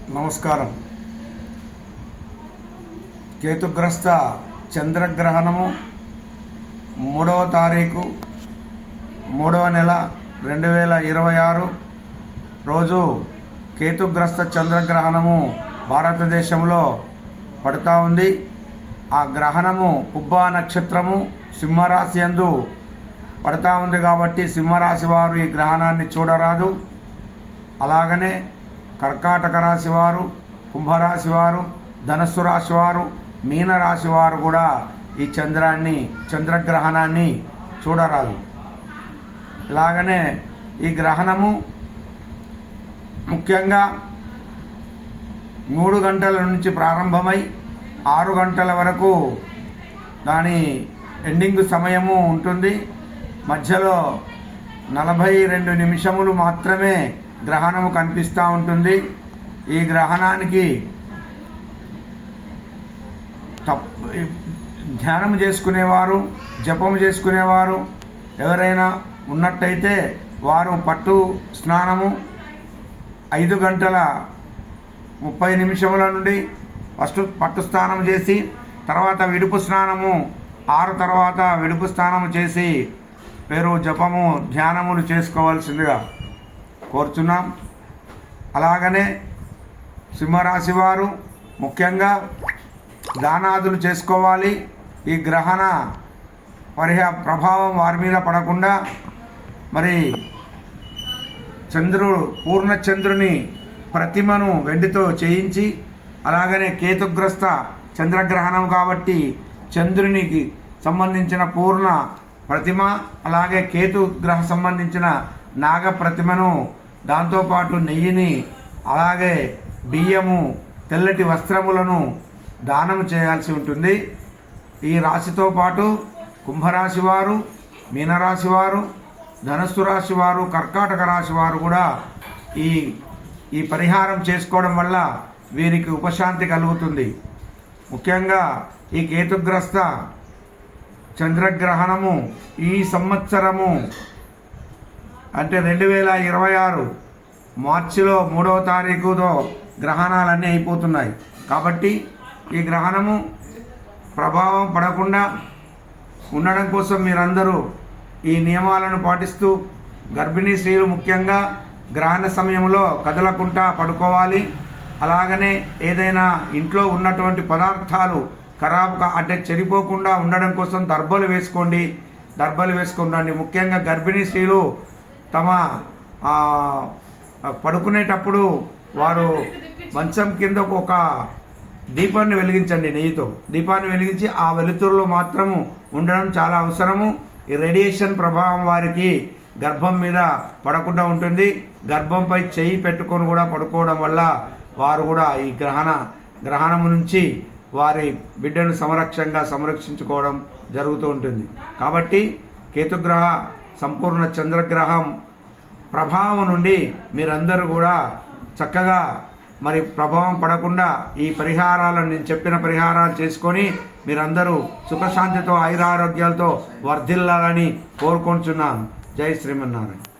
నమస్కారం. కేతుగ్రస్త చంద్రగ్రహణము 3వ తారీఖు 3వ నెల 2026 రోజు కేతుగ్రస్త చంద్రగ్రహణము భారతదేశంలో పడుతూ ఉంది. ఆ గ్రహణము పుబ్బా నక్షత్రము సింహరాశి యందు పడుతూ ఉంది కాబట్టి సింహరాశి వారు ఈ గ్రహణాన్ని చూడరాదు. అలాగనే కర్కాటక రాశి వారు, కుంభరాశి వారు, ధనస్సు రాశి వారు, మీనరాశి వారు కూడా ఈ చంద్రగ్రహణాన్ని చూడరాదు. ఇలాగనే ఈ గ్రహణము ముఖ్యంగా 3 గంటల నుంచి ప్రారంభమై 6 గంటల వరకు దాని ఎండింగ్ సమయము ఉంటుంది. మధ్యలో 42 నిమిషములు మాత్రమే గ్రహణము కనిపిస్తూ ఉంటుంది. ఈ గ్రహణానికి ధ్యానం చేసుకునేవారు, జపం చేసుకునేవారు ఎవరైనా ఉన్నట్టయితే వారు పట్టు స్నానము 5 గంటల 30 నిమిషముల నుండి ఫస్ట్ పట్టు స్నానం చేసి తర్వాత విడుపు స్నానము 6 తర్వాత విడుపు స్నానము చేసి పేరు జపము ధ్యానములు చేసుకోవాల్సిందిగా కోరుచున్నాం. అలాగనే సింహరాశి వారు ముఖ్యంగా దానాదులు చేసుకోవాలి. ఈ గ్రహణ ప్రభావం వారి మీద పడకుండా మరి పూర్ణచంద్రుని ప్రతిమను వెండితో చేయించి, అలాగనే కేతుగ్రస్త చంద్రగ్రహణం కాబట్టి చంద్రునికి సంబంధించిన పూర్ణ ప్రతిమ, అలాగే కేతుగ్రహ సంబంధించిన నాగ ప్రతిమను, దాంతోపాటు నెయ్యిని, అలాగే బియ్యము, తెల్లటి వస్త్రములను దానము చేయాల్సి ఉంటుంది. ఈ రాశితో పాటు కుంభరాశి వారు, మీనరాశి వారు, ధనస్సు రాశి వారు, కర్కాటక రాశి వారు కూడా ఈ పరిహారం చేసుకోవడం వల్ల వీరికి ఉపశాంతి కలుగుతుంది. ముఖ్యంగా ఈ కేతుగ్రస్త చంద్రగ్రహణము ఈ సంవత్సరము అంటే 2026 మార్చిలో 3వ తారీఖుతో గ్రహణాలన్నీ అయిపోతున్నాయి. కాబట్టి ఈ గ్రహణము ప్రభావం పడకుండా ఉండడం కోసం మీరందరూ ఈ నియమాలను పాటిస్తూ, గర్భిణీ స్త్రీలు ముఖ్యంగా గ్రహణ సమయంలో కదలకుండా పడుకోవాలి. అలాగనే ఏదైనా ఇంట్లో ఉన్నటువంటి పదార్థాలు ఖరాబుగా అంటే చెడిపోకుండా ఉండడం కోసం దర్బలు వేసుకోండి. ముఖ్యంగా గర్భిణీ స్త్రీలు తమ పడుకునేటప్పుడు వారు మంచం కింద ఒక దీపాన్ని వెలిగించండి. నెయ్యితో దీపాన్ని వెలిగించి ఆ వెలుతురులో మాత్రము ఉండడం చాలా అవసరము. ఈ రేడియేషన్ ప్రభావం వారికి గర్భం మీద పడకుండా ఉంటుంది. గర్భంపై చెయ్యి పెట్టుకొని కూడా పడుకోవడం వల్ల వారు కూడా ఈ గ్రహణము నుంచి వారి బిడ్డను సంరక్షించుకోవడం జరుగుతూ ఉంటుంది. కాబట్టి కేతుగ్రహ సంపూర్ణ చంద్రగ్రహం ప్రభావం నుండి మీరందరూ కూడా చక్కగా మరి ప్రభావం పడకుండా ఈ పరిహారాలను, నేను చెప్పిన పరిహారాలు చేసుకొని మీరందరూ సుఖశాంతితో ఆయురారోగ్యాలతో వర్ధిల్లాలని కోరుకుంటున్నాను. జై శ్రీమన్నారాయణ.